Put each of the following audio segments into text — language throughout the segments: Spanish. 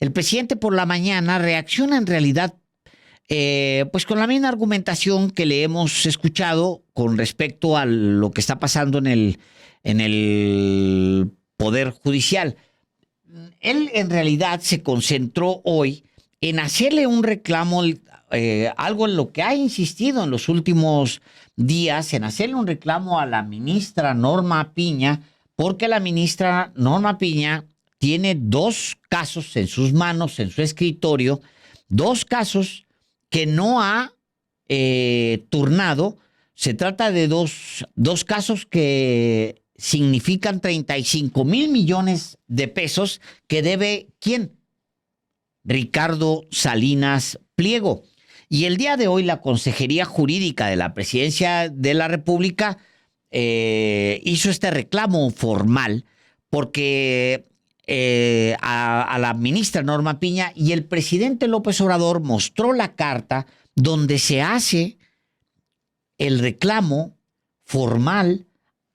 El presidente por la mañana reacciona en realidad pues con la misma argumentación que le hemos escuchado con respecto a lo que está pasando en el Poder Judicial. Él en realidad se concentró hoy en hacerle un reclamo, algo en lo que ha insistido en los últimos días, en hacerle un reclamo a la ministra Norma Piña, porque la ministra Norma Piña tiene dos casos en sus manos, en su escritorio, dos casos que no ha turnado. Se trata de dos casos que significan 35,000 millones de pesos que debe ¿quién? Ricardo Salinas Pliego. Y el día de hoy la Consejería Jurídica de la Presidencia de la República hizo este reclamo formal porque a la ministra Norma Piña y el presidente López Obrador mostró la carta donde se hace el reclamo formal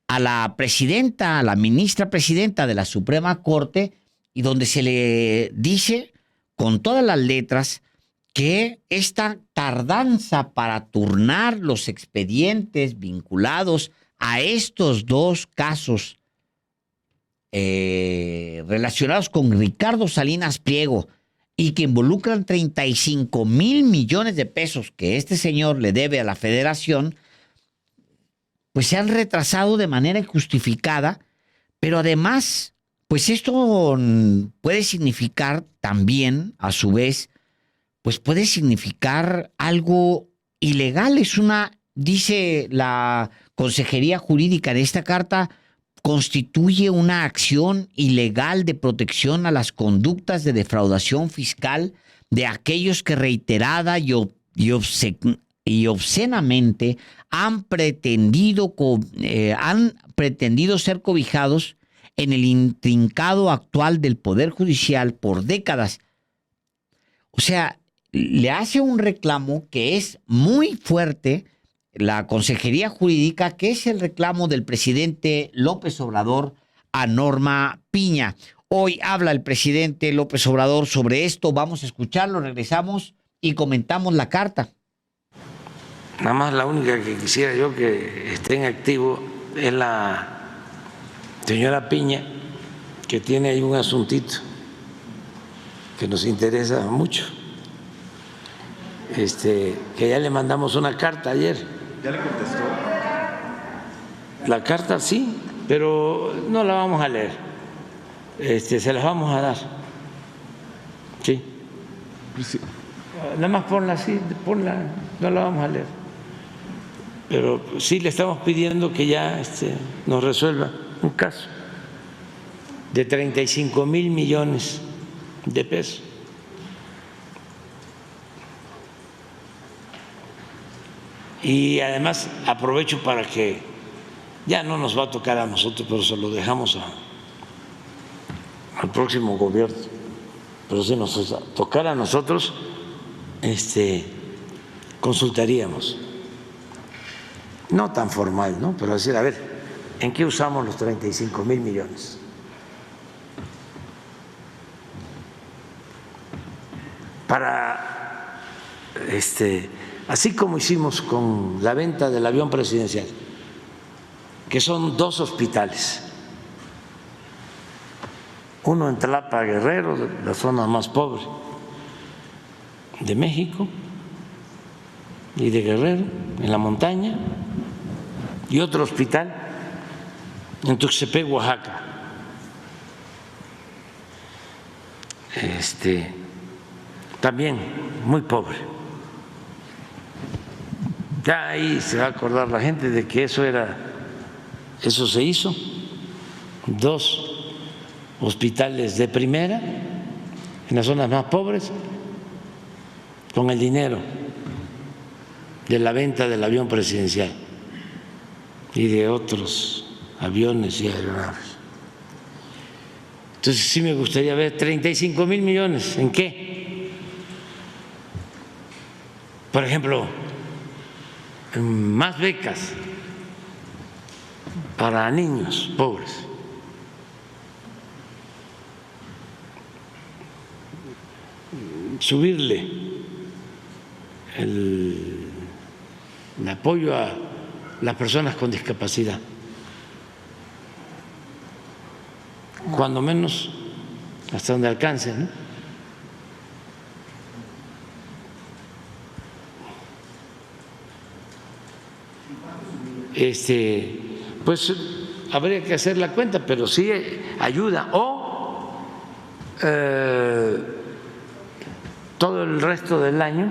a la presidenta, a la ministra presidenta de la Suprema Corte, y donde se le dice con todas las letras que esta tardanza para turnar los expedientes vinculados a estos dos casos relacionados con Ricardo Salinas Pliego y que involucran 35,000 millones de pesos que este señor le debe a la Federación, pues se han retrasado de manera injustificada, pero además, pues esto puede significar también, a su vez, pues puede significar algo ilegal. Dice la Consejería Jurídica de esta carta, constituye una acción ilegal de protección a las conductas de defraudación fiscal de aquellos que reiterada y obscenamente han pretendido ser cobijados en el intrincado actual del Poder Judicial por décadas. O sea, le hace un reclamo que es muy fuerte la Consejería Jurídica, que es el reclamo del presidente López Obrador a Norma Piña. Hoy habla el presidente López Obrador sobre esto. Vamos a escucharlo, regresamos y comentamos la carta. Nada más la única que quisiera yo que esté en activo es la señora Piña, que tiene ahí un asuntito que nos interesa mucho, que ya le mandamos una carta ayer. ¿Ya le contestó? La carta sí, pero no la vamos a leer, se las vamos a dar. Sí. Sí. Nada más ponla así, ponla, no la vamos a leer. Pero sí le estamos pidiendo que ya nos resuelva un caso de 35,000 millones de pesos. Y además aprovecho para que ya no nos va a tocar a nosotros, pero se lo dejamos al próximo gobierno. Pero si nos tocara a nosotros, consultaríamos. No tan formal, ¿no? Pero decir, a ver, ¿en qué usamos los 35,000 millones? Para así como hicimos con la venta del avión presidencial, que son dos hospitales, uno en Tlapa, Guerrero, la zona más pobre de México y de Guerrero, en la montaña, y otro hospital en Tuxtepec, Oaxaca. También muy pobre. Ya ahí se va a acordar la gente de que eso se hizo, dos hospitales de primera en las zonas más pobres, con el dinero de la venta del avión presidencial y de otros aviones y aeronaves. Entonces sí me gustaría ver 35,000 millones, ¿en qué? Por ejemplo, más becas para niños pobres. subirle el apoyo a las personas con discapacidad, cuando menos hasta donde alcance, ¿no? Pues habría que hacer la cuenta, pero sí ayuda. O todo el resto del año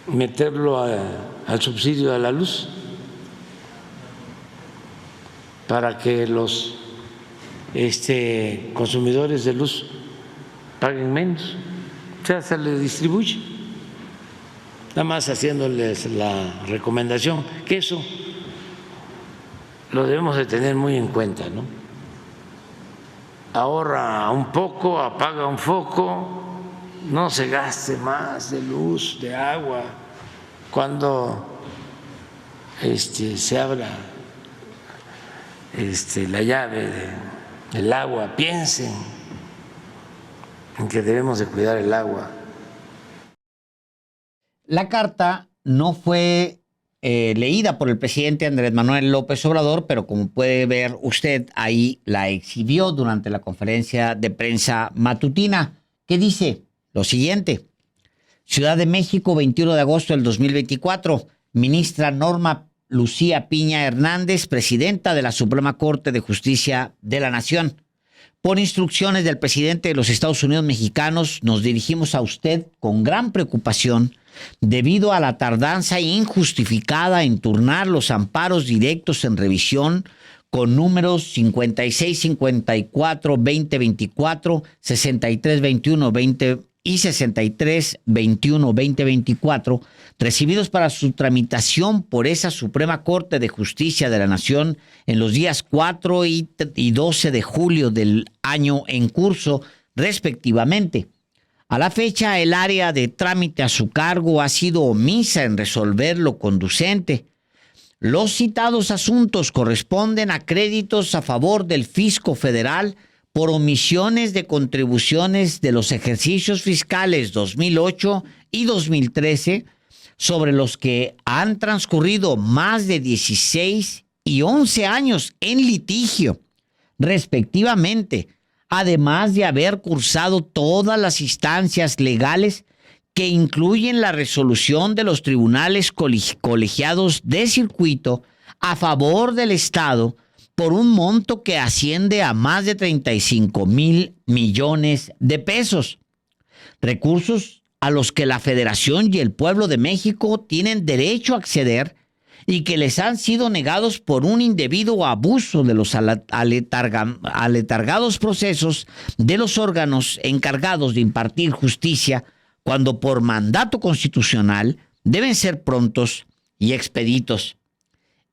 meterlo al subsidio a la luz para que los consumidores de luz paguen menos, o sea, se les distribuye. Nada más haciéndoles la recomendación, que eso lo debemos de tener muy en cuenta, ¿no? Ahorra un poco, apaga un foco, no se gaste más de luz, de agua. Cuando se abra la llave del agua, piensen en que debemos de cuidar el agua. La carta no fue leída por el presidente Andrés Manuel López Obrador, pero como puede ver usted, ahí la exhibió durante la conferencia de prensa matutina, que dice lo siguiente: Ciudad de México, 21 de agosto del 2024, ministra Norma Lucía Piña Hernández, presidenta de la Suprema Corte de Justicia de la Nación. Por instrucciones del presidente de los Estados Unidos mexicanos, nos dirigimos a usted con gran preocupación debido a la tardanza injustificada en turnar los amparos directos en revisión con números 5654-2024, 6321-20 y 6321-2024, recibidos para su tramitación por esa Suprema Corte de Justicia de la Nación en los días 4 y 12 de julio del año en curso, respectivamente. A la fecha, el área de trámite a su cargo ha sido omisa en resolver lo conducente. Los citados asuntos corresponden a créditos a favor del fisco federal por omisiones de contribuciones de los ejercicios fiscales 2008 y 2013, sobre los que han transcurrido más de 16 y 11 años en litigio, respectivamente, además de haber cursado todas las instancias legales que incluyen la resolución de los tribunales colegiados de circuito a favor del Estado por un monto que asciende a más de 35,000 millones de pesos. Recursos a los que la Federación y el pueblo de México tienen derecho a acceder y que les han sido negados por un indebido abuso de los aletargados procesos de los órganos encargados de impartir justicia, cuando por mandato constitucional deben ser prontos y expeditos.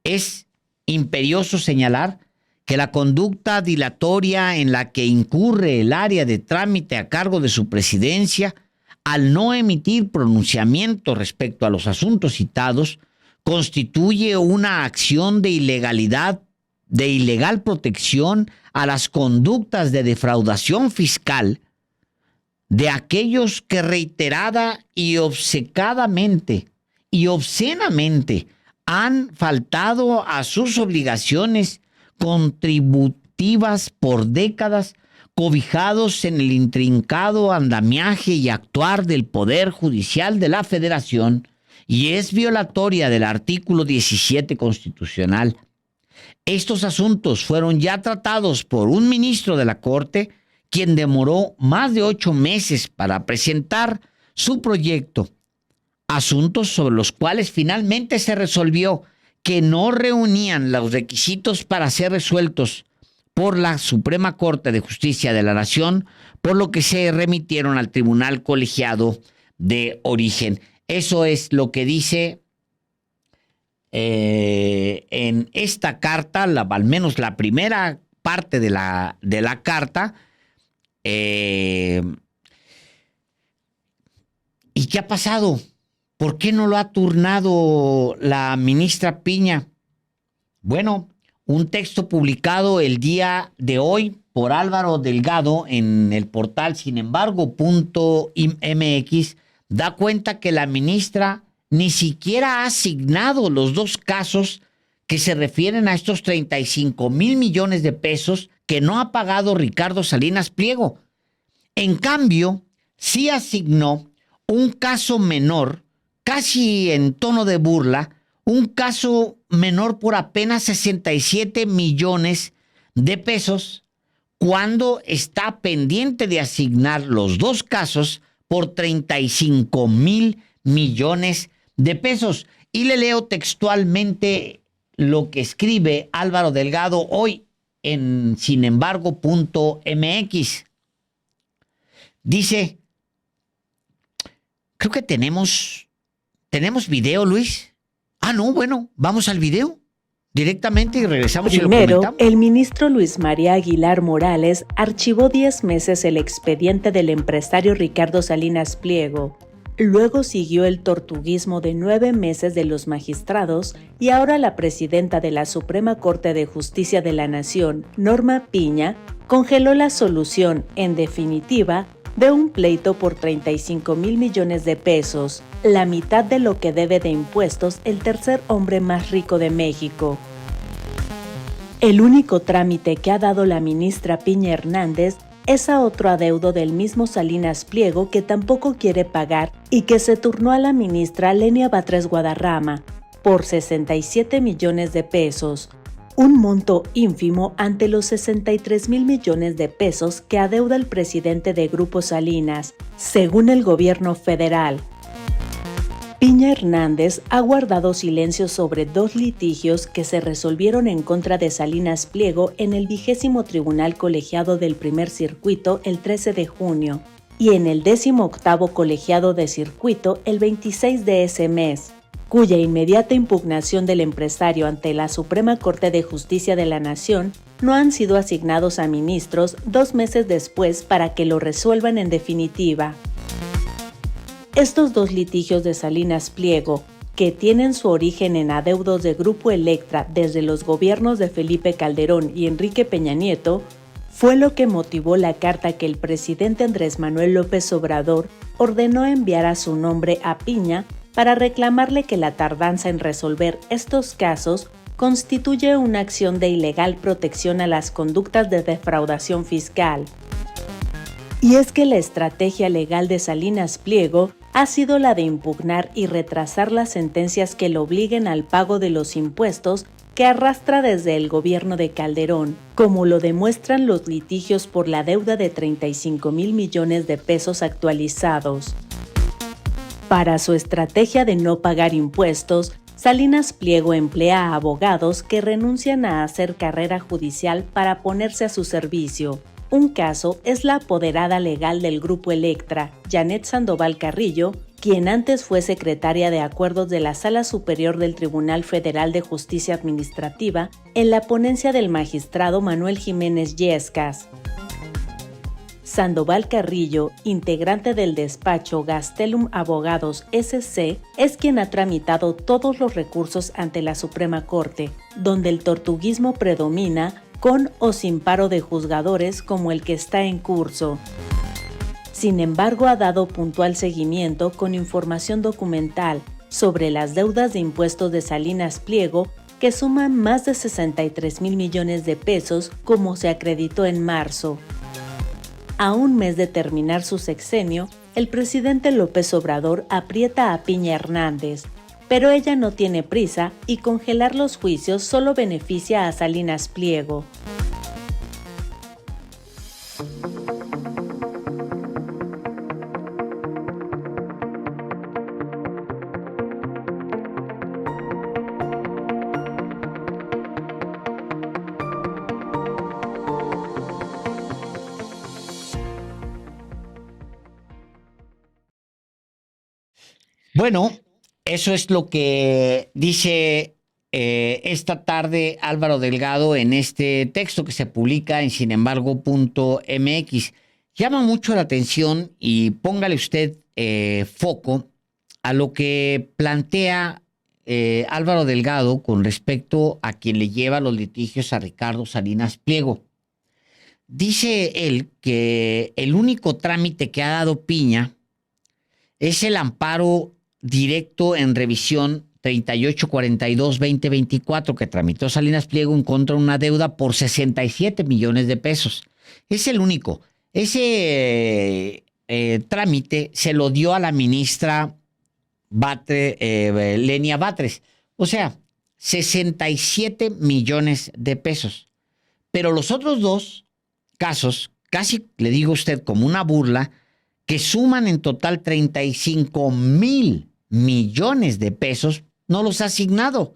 Es imperioso señalar que la conducta dilatoria en la que incurre el área de trámite a cargo de su presidencia, al no emitir pronunciamiento respecto a los asuntos citados, constituye una acción de ilegalidad, de ilegal protección a las conductas de defraudación fiscal de aquellos que reiterada y obcecadamente y obscenamente han faltado a sus obligaciones contributivas por décadas, cobijados en el intrincado andamiaje y actuar del Poder Judicial de la Federación, y es violatoria del artículo 17 constitucional. Estos asuntos fueron ya tratados por un ministro de la Corte, quien demoró más de 8 meses para presentar su proyecto. Asuntos sobre los cuales finalmente se resolvió que no reunían los requisitos para ser resueltos por la Suprema Corte de Justicia de la Nación, por lo que se remitieron al Tribunal Colegiado de Origen. Eso es lo que dice en esta carta, al menos la primera parte de la carta. ¿Y qué ha pasado? ¿Por qué no lo ha turnado la ministra Piña? Bueno, un texto publicado el día de hoy por Álvaro Delgado en el portal sinembargo.mx, da cuenta que la ministra ni siquiera ha asignado los dos casos que se refieren a estos 35,000 millones de pesos que no ha pagado Ricardo Salinas Pliego. En cambio, sí asignó un caso menor, casi en tono de burla, un caso menor por apenas 67 millones de pesos, cuando está pendiente de asignar los dos casos por 35,000 millones de pesos. Y le leo textualmente lo que escribe Álvaro Delgado hoy en sinembargo.mx. Dice, creo que tenemos video, Luis. Ah, no, bueno, vamos al video directamente y regresamos y lo Primero, comentamos. el ministro Luis María Aguilar Morales archivó 10 meses el expediente del empresario Ricardo Salinas Pliego. Luego siguió el tortuguismo de 9 meses de los magistrados y ahora la presidenta de la Suprema Corte de Justicia de la Nación, Norma Piña, congeló la solución, en definitiva, de un pleito por 35,000 millones de pesos, la mitad de lo que debe de impuestos el tercer hombre más rico de México. El único trámite que ha dado la ministra Piña Hernández es a otro adeudo del mismo Salinas Pliego que tampoco quiere pagar y que se turnó a la ministra Lenia Batres Guadarrama por 67 millones de pesos, un monto ínfimo ante los 63,000 millones de pesos que adeuda el presidente de Grupo Salinas, según el gobierno federal. Piña Hernández ha guardado silencio sobre 2 litigios que se resolvieron en contra de Salinas Pliego en el 20º Tribunal Colegiado del Primer Circuito el 13 de junio y en el 18º Colegiado de Circuito el 26 de ese mes, cuya inmediata impugnación del empresario ante la Suprema Corte de Justicia de la Nación no han sido asignados a ministros 2 meses después para que lo resuelvan en definitiva. Estos 2 litigios de Salinas Pliego, que tienen su origen en adeudos de Grupo Electra desde los gobiernos de Felipe Calderón y Enrique Peña Nieto, fue lo que motivó la carta que el presidente Andrés Manuel López Obrador ordenó enviar a su nombre a Piña para reclamarle que la tardanza en resolver estos casos constituye una acción de ilegal protección a las conductas de defraudación fiscal. Y es que la estrategia legal de Salinas Pliego ha sido la de impugnar y retrasar las sentencias que lo obliguen al pago de los impuestos que arrastra desde el gobierno de Calderón, como lo demuestran los litigios por la deuda de 35,000 millones de pesos actualizados. Para su estrategia de no pagar impuestos, Salinas Pliego emplea a abogados que renuncian a hacer carrera judicial para ponerse a su servicio. Un caso es la apoderada legal del Grupo Electra, Janet Sandoval Carrillo, quien antes fue secretaria de Acuerdos de la Sala Superior del Tribunal Federal de Justicia Administrativa en la ponencia del magistrado Manuel Jiménez Yescas. Sandoval Carrillo, integrante del despacho Gastelum Abogados SC, es quien ha tramitado todos los recursos ante la Suprema Corte, donde el tortuguismo predomina con o sin paro de juzgadores como el que está en curso. Sin embargo, ha dado puntual seguimiento con información documental sobre las deudas de impuestos de Salinas Pliego que suman más de 63,000 millones de pesos, como se acreditó en marzo. A un mes de terminar su sexenio, el presidente López Obrador aprieta a Piña Hernández, pero ella no tiene prisa y congelar los juicios solo beneficia a Salinas Pliego. Bueno, eso es lo que dice esta tarde Álvaro Delgado en este texto que se publica en sinembargo.mx. Llama mucho la atención y póngale usted foco a lo que plantea Álvaro Delgado con respecto a quien le lleva los litigios a Ricardo Salinas Pliego. dice él que el único trámite que ha dado Piña es el amparo directo en revisión 3842-2024 que tramitó Salinas Pliego en contra de una deuda por 67 millones de pesos. Es el único. Ese trámite se lo dio a la ministra Lenia Batres. O sea, 67 millones de pesos. Pero los otros dos casos, casi le digo a usted como una burla, que suman en total 35,000 millones de pesos, no los ha asignado.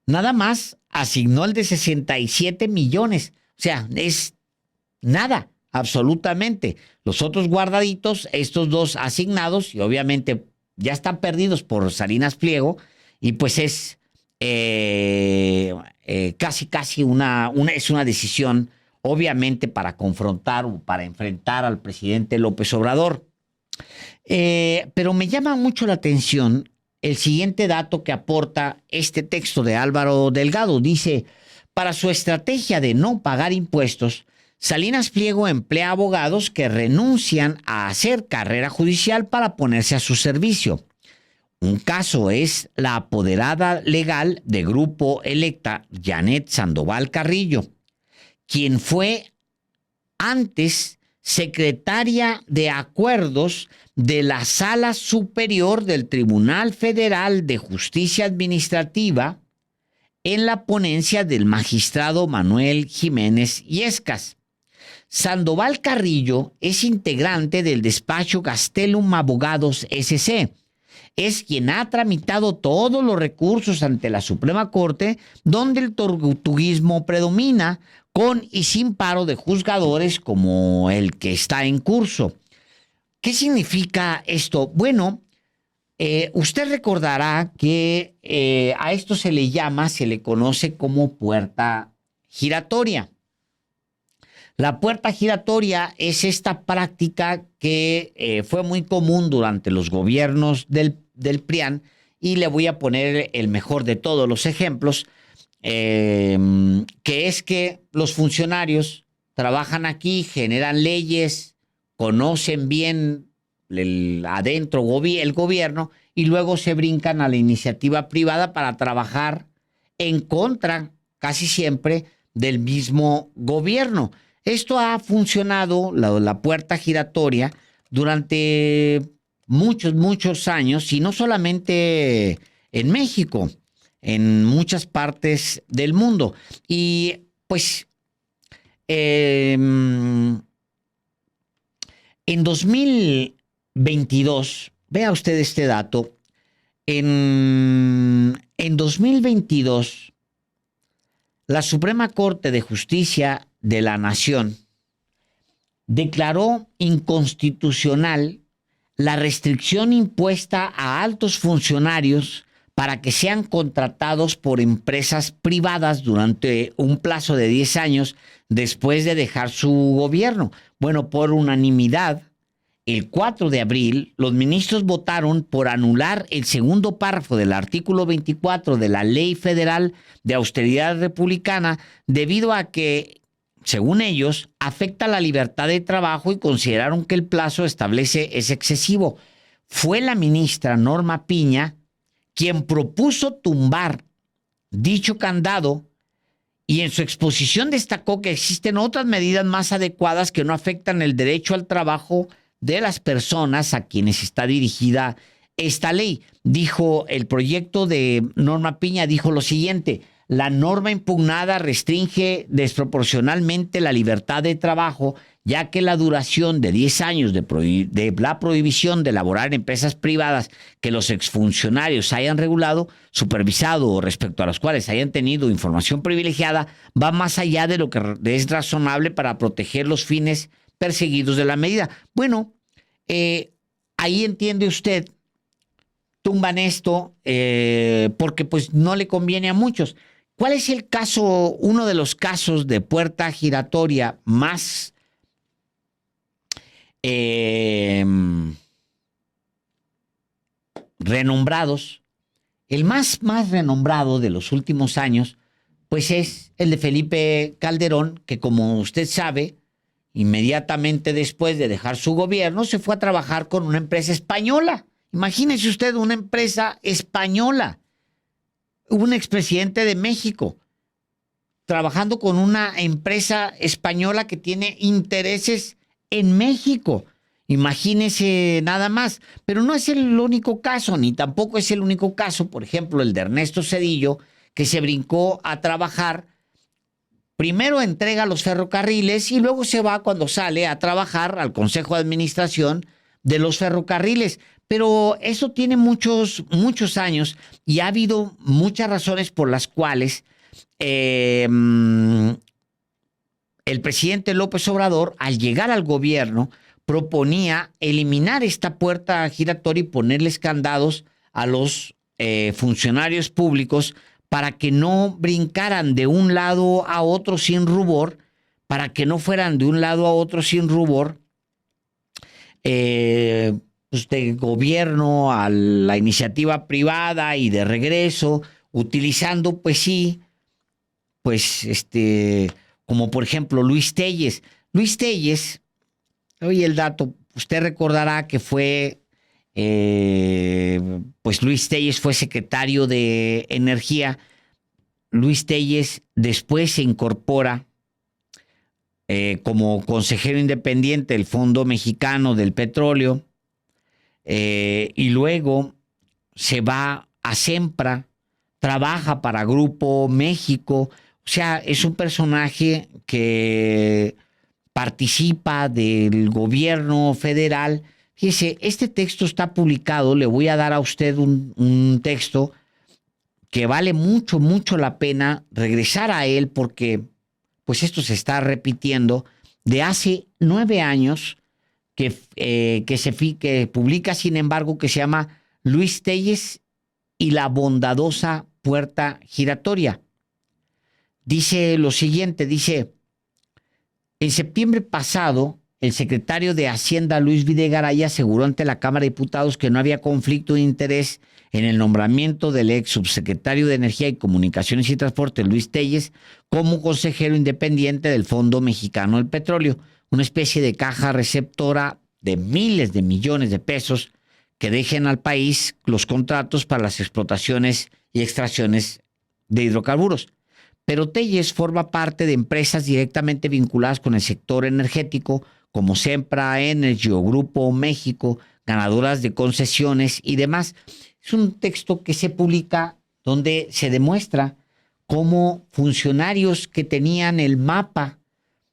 Nada más asignó el de 67 millones. O sea, es nada, absolutamente. Los otros guardaditos, estos dos asignados, y obviamente ya están perdidos por Salinas Pliego, y pues es casi es una decisión, obviamente, para confrontar o para enfrentar al presidente López Obrador. Pero me llama mucho la atención el siguiente dato que aporta este texto de Álvaro Delgado. Dice, para su estrategia de no pagar impuestos, Salinas Pliego emplea abogados que renuncian a hacer carrera judicial para ponerse a su servicio. Un caso es la apoderada legal de Grupo Electa, Janet Sandoval Carrillo, quien fue antes secretaria de acuerdos de la Sala Superior del Tribunal Federal de Justicia Administrativa en la ponencia del magistrado Manuel Jiménez Illescas. Sandoval Carrillo es integrante del despacho Gastelum Abogados S.C., es quien ha tramitado todos los recursos ante la Suprema Corte, donde el tortuguismo predomina, con y sin paro de juzgadores como el que está en curso. ¿Qué significa esto? Bueno, usted recordará que a esto se le conoce como puerta giratoria. La puerta giratoria es esta práctica que fue muy común durante los gobiernos del PRIAN, y le voy a poner el mejor de todos los ejemplos, que es que los funcionarios trabajan aquí, generan leyes, conocen bien adentro el gobierno, y luego se brincan a la iniciativa privada para trabajar en contra, casi siempre, del mismo gobierno. Esto ha funcionado, la puerta giratoria, durante muchos años, y no solamente en México, en muchas partes del mundo. Y pues en 2022, vea usted este dato, en 2022, la Suprema Corte de Justicia de la Nación declaró inconstitucional la restricción impuesta a altos funcionarios para que sean contratados por empresas privadas durante un plazo de 10 años después de dejar su gobierno. Bueno, por unanimidad, el 4 de abril, los ministros votaron por anular el segundo párrafo del artículo 24 de la Ley Federal de Austeridad Republicana, debido a que, según ellos, afecta la libertad de trabajo, y consideraron que el plazo establece es excesivo. Fue la ministra Norma Piña quien propuso tumbar dicho candado, y en su exposición destacó que existen otras medidas más adecuadas que no afectan el derecho al trabajo de las personas a quienes está dirigida esta ley. Dijo, el proyecto de Norma Piña dijo lo siguiente: la norma impugnada restringe desproporcionalmente la libertad de trabajo, ya que la duración de 10 años de la prohibición de laborar en empresas privadas que los exfuncionarios hayan regulado, supervisado o respecto a los cuales hayan tenido información privilegiada va más allá de lo que es razonable para proteger los fines perseguidos de la medida. Bueno, ahí entiende usted, tumban esto porque pues no le conviene a muchos. ¿Cuál es el caso, uno de los casos de puerta giratoria más renombrados? El más renombrado de los últimos años, pues es el de Felipe Calderón, que como usted sabe, inmediatamente después de dejar su gobierno, se fue a trabajar con una empresa española. Imagínese usted una empresa española, un expresidente de México, trabajando con una empresa española que tiene intereses en México. Imagínese nada más. Pero no es el único caso, ni tampoco es el único caso, por ejemplo, el de Ernesto Zedillo, que se brincó a trabajar. Primero entrega los ferrocarriles y luego se va, cuando sale, a trabajar al Consejo de Administración de los ferrocarriles. Pero eso tiene muchos años y ha habido muchas razones por las cuales el presidente López Obrador, al llegar al gobierno, proponía eliminar esta puerta giratoria y ponerles candados a los funcionarios públicos para que no brincaran de un lado a otro sin rubor, para que no fueran de un lado a otro sin rubor, pues de gobierno a la iniciativa privada y de regreso, utilizando, pues sí, pues como por ejemplo Luis Telles. Luis Telles, oye el dato, usted recordará que fue, pues Luis Telles fue secretario de Energía. Luis Telles después se incorpora como consejero independiente del Fondo Mexicano del Petróleo y luego se va a Sempra, trabaja para Grupo México. O sea, es un personaje que participa del gobierno federal. Fíjese, este texto está publicado, le voy a dar a usted un texto que vale mucho, mucho la pena regresar a él porque pues esto se está repitiendo de hace 9 años que publica, sin embargo, que se llama Luis Telles y la bondadosa puerta giratoria. Dice lo siguiente, dice: en septiembre pasado, el secretario de Hacienda, Luis Videgaray, aseguró ante la Cámara de Diputados que no había conflicto de interés en el nombramiento del ex subsecretario de Energía y Comunicaciones y Transporte, Luis Telles, como consejero independiente del Fondo Mexicano del Petróleo, una especie de caja receptora de miles de millones de pesos que dejen al país los contratos para las explotaciones y extracciones de hidrocarburos. Pero Telles forma parte de empresas directamente vinculadas con el sector energético, como Sempra Energy o Grupo México, ganadoras de concesiones y demás. Es un texto que se publica donde se demuestra cómo funcionarios que tenían el mapa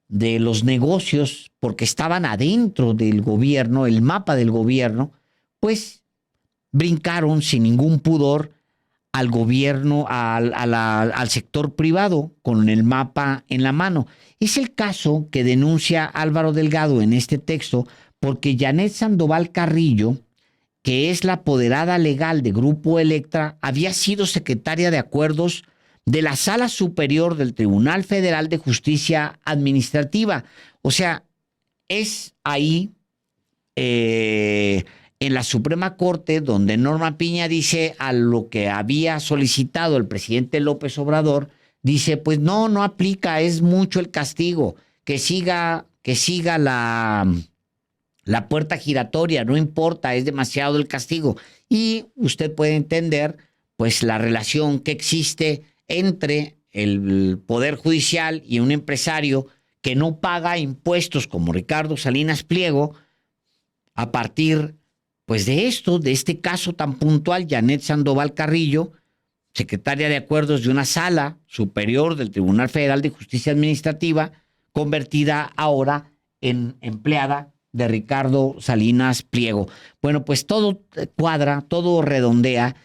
de los negocios, porque estaban adentro del gobierno, el mapa del gobierno, pues brincaron sin ningún pudor al gobierno, al sector privado, con el mapa en la mano. Es el caso que denuncia Álvaro Delgado en este texto, porque Janet Sandoval Carrillo, que es la apoderada legal de Grupo Electra, había sido secretaria de Acuerdos de la Sala Superior del Tribunal Federal de Justicia Administrativa. O sea, es ahí, en la Suprema Corte, donde Norma Piña dice a lo que había solicitado el presidente López Obrador, dice, pues no aplica, es mucho el castigo, que siga la puerta giratoria, no importa, es demasiado el castigo. Y usted puede entender, pues, la relación que existe entre el Poder Judicial y un empresario que no paga impuestos como Ricardo Salinas Pliego a partir, pues, de este caso tan puntual. Janet Sandoval Carrillo, secretaria de Acuerdos de una Sala Superior del Tribunal Federal de Justicia Administrativa, convertida ahora en empleada de Ricardo Salinas Pliego. Bueno, pues todo cuadra, todo redondea.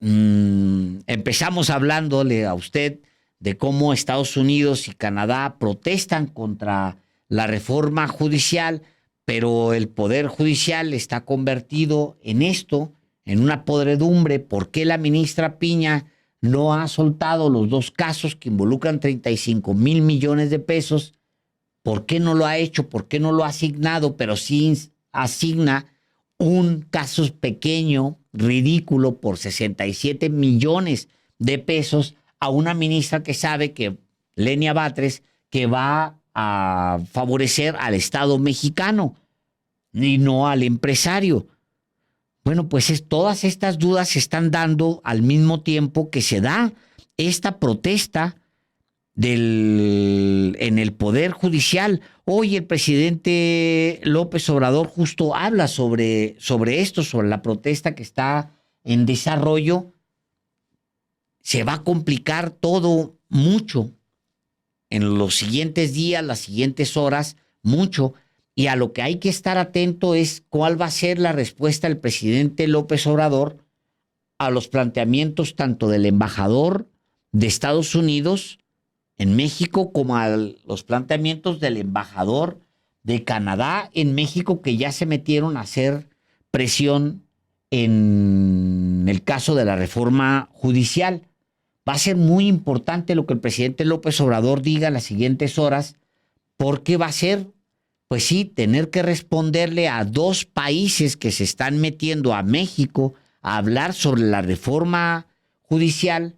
Empezamos hablándole a usted de cómo Estados Unidos y Canadá protestan contra la reforma judicial, pero el Poder Judicial está convertido en esto, en una podredumbre. ¿Por qué la ministra Piña no ha soltado los 2 casos que involucran 35,000 millones de pesos? ¿Por qué no lo ha hecho? ¿Por qué no lo ha asignado? Pero sí asigna un caso pequeño, ridículo, por 67 millones de pesos a una ministra que sabe que, Lenia Batres, que va a favorecer al Estado mexicano y no al empresario. Bueno, pues todas estas dudas se están dando al mismo tiempo que se da esta protesta en el Poder Judicial. Hoy el presidente López Obrador justo habla sobre esto, sobre la protesta que está en desarrollo. Se va a complicar todo mucho en los siguientes días, las siguientes horas, mucho. Y a lo que hay que estar atento es cuál va a ser la respuesta del presidente López Obrador a los planteamientos tanto del embajador de Estados Unidos en México como a los planteamientos del embajador de Canadá en México, que ya se metieron a hacer presión en el caso de la reforma judicial. Va a ser muy importante lo que el presidente López Obrador diga en las siguientes horas, porque va a ser, pues sí, tener que responderle a dos países que se están metiendo a México a hablar sobre la reforma judicial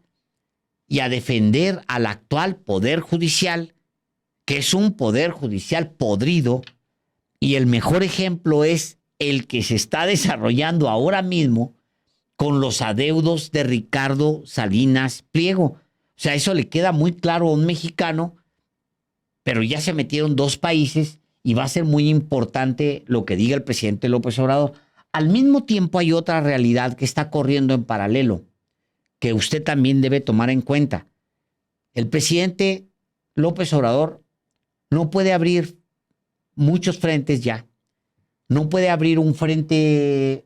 y a defender al actual Poder Judicial, que es un Poder Judicial podrido, y el mejor ejemplo es el que se está desarrollando ahora mismo con los adeudos de Ricardo Salinas Pliego. O sea, eso le queda muy claro a un mexicano, pero ya se metieron dos países y va a ser muy importante lo que diga el presidente López Obrador. Al mismo tiempo hay otra realidad que está corriendo en paralelo, que usted también debe tomar en cuenta. El presidente López Obrador no puede abrir muchos frentes ya. No puede abrir un frente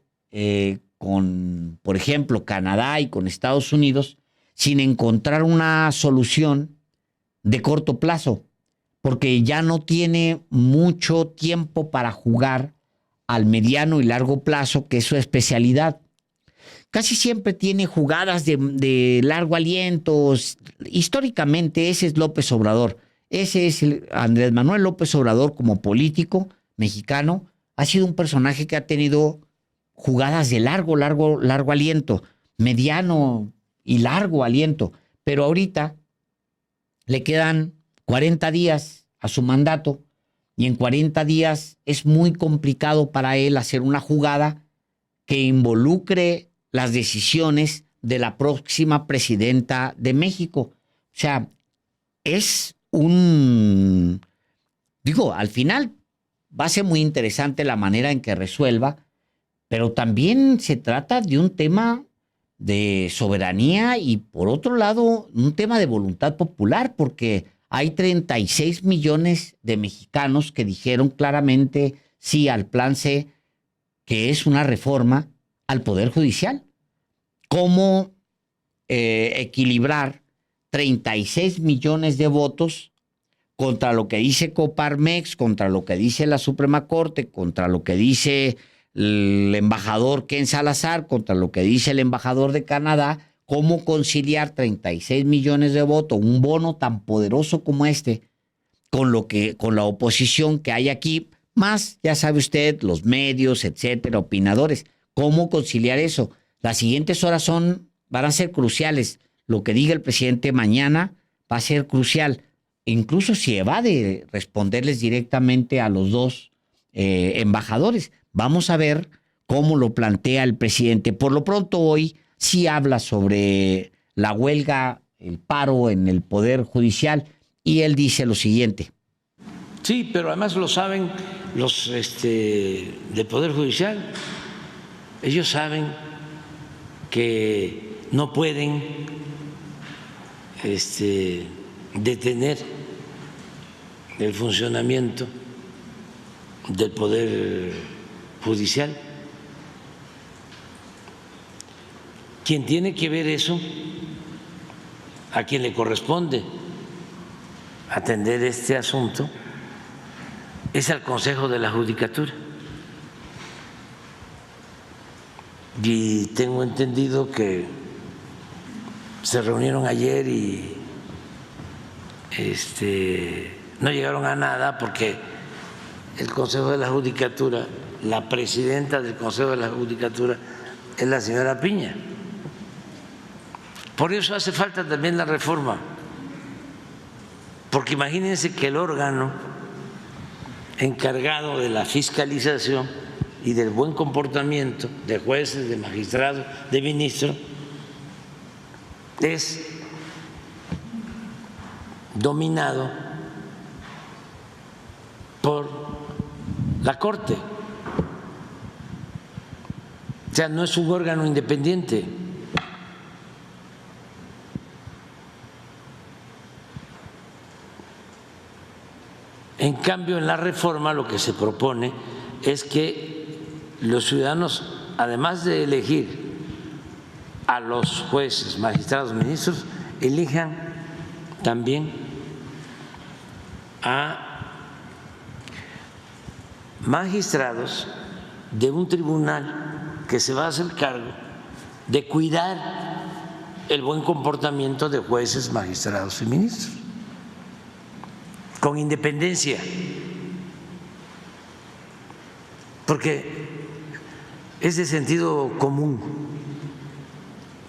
con, por ejemplo, Canadá y con Estados Unidos sin encontrar una solución de corto plazo, porque ya no tiene mucho tiempo para jugar al mediano y largo plazo, que es su especialidad. Casi siempre tiene jugadas de largo aliento. Históricamente ese es López Obrador. Ese es Andrés Manuel López Obrador como político mexicano. Ha sido un personaje que ha tenido jugadas de largo aliento, mediano y largo aliento. Pero ahorita le quedan 40 días a su mandato y en 40 días es muy complicado para él hacer una jugada que involucre las decisiones de la próxima presidenta de México. O sea, es al final va a ser muy interesante la manera en que resuelva, pero también se trata de un tema de soberanía y, por otro lado, un tema de voluntad popular, porque hay 36 millones de mexicanos que dijeron claramente sí al Plan C, que es una reforma al Poder Judicial. ¿Cómo equilibrar 36 millones de votos contra lo que dice Coparmex, contra lo que dice la Suprema Corte, contra lo que dice el embajador Ken Salazar, contra lo que dice el embajador de Canadá? ¿Cómo conciliar 36 millones de votos, un bono tan poderoso como este, con la oposición que hay aquí, más, ya sabe usted, los medios, etcétera, opinadores? ¿Cómo conciliar eso? Las siguientes horas van a ser cruciales. Lo que diga el presidente mañana va a ser crucial. Incluso si evade responderles directamente a los dos embajadores. Vamos a ver cómo lo plantea el presidente. Por lo pronto hoy sí habla sobre la huelga, el paro en el Poder Judicial, y él dice lo siguiente. Sí, pero además lo saben los del Poder Judicial. Ellos saben que no pueden detener el funcionamiento del Poder Judicial. Quien tiene que ver eso, a quien le corresponde atender este asunto, es al Consejo de la Judicatura. Y tengo entendido que se reunieron ayer y no llegaron a nada, porque el Consejo de la Judicatura, la presidenta del Consejo de la Judicatura es la señora Piña. Por eso hace falta también la reforma, porque imagínense que el órgano encargado de la fiscalización y del buen comportamiento de jueces, de magistrados, de ministros, es dominado por la Corte. O sea, no es un órgano independiente. En cambio, en la reforma lo que se propone es que los ciudadanos, además de elegir a los jueces, magistrados, ministros, elijan también a magistrados de un tribunal que se va a hacer cargo de cuidar el buen comportamiento de jueces, magistrados y ministros, con independencia, porque es de sentido común.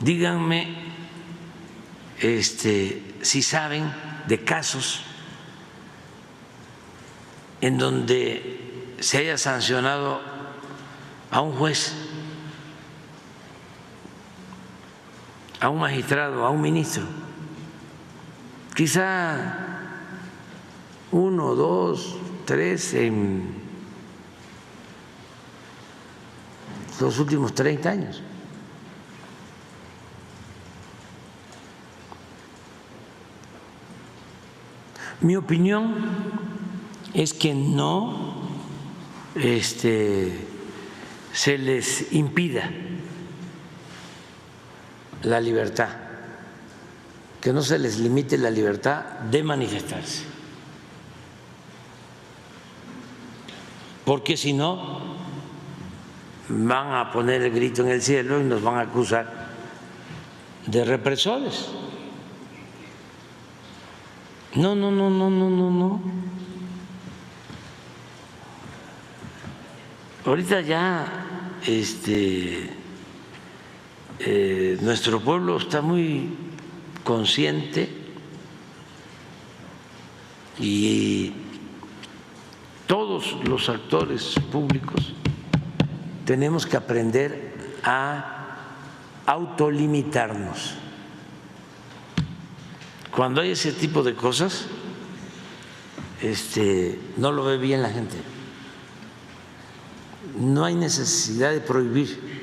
Díganme si saben de casos en donde se haya sancionado a un juez, a un magistrado, a un ministro. Quizá 1, 2, 3 en los últimos 30 años. Mi opinión es que no se les impida la libertad, que no se les limite la libertad de manifestarse, porque si no van a poner el grito en el cielo y nos van a acusar de represores. No. Ahorita ya nuestro pueblo está muy consciente y todos los actores públicos tenemos que aprender a autolimitarnos. Cuando hay ese tipo de cosas, no lo ve bien la gente. No hay necesidad de prohibir.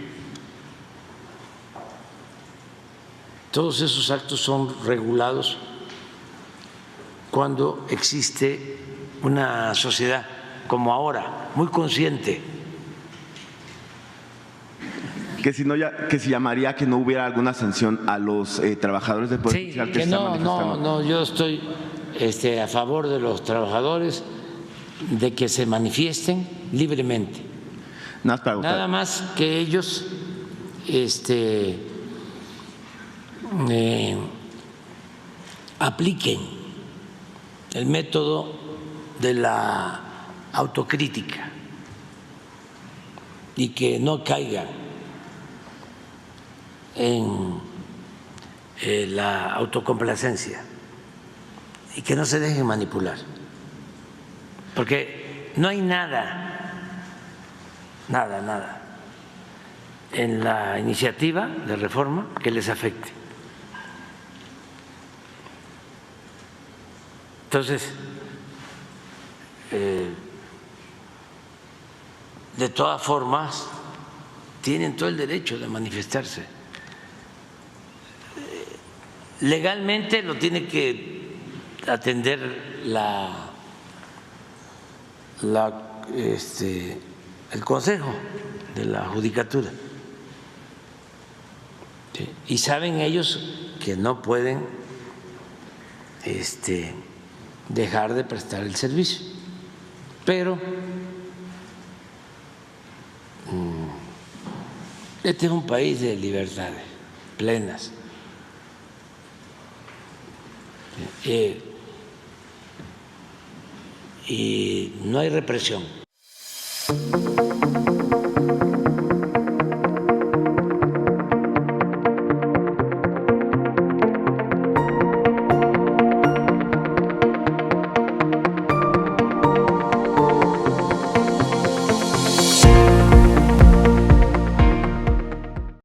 Todos esos actos son regulados cuando existe una sociedad como ahora, muy consciente. Que si llamaría que no hubiera alguna sanción a los trabajadores del Poder Judicial que que se están manifestando. no, yo estoy a favor de los trabajadores, de que se manifiesten libremente. Nada más que ellos apliquen el método de la autocrítica y que no caigan en la autocomplacencia y que no se dejen manipular, porque no hay nada en la iniciativa de reforma que les afecte. Entonces, de todas formas, tienen todo el derecho de manifestarse. Legalmente lo tiene que atender el Consejo de la Judicatura. Y saben ellos que no pueden dejar de prestar el servicio. Pero este es un país de libertades plenas. Y no hay represión.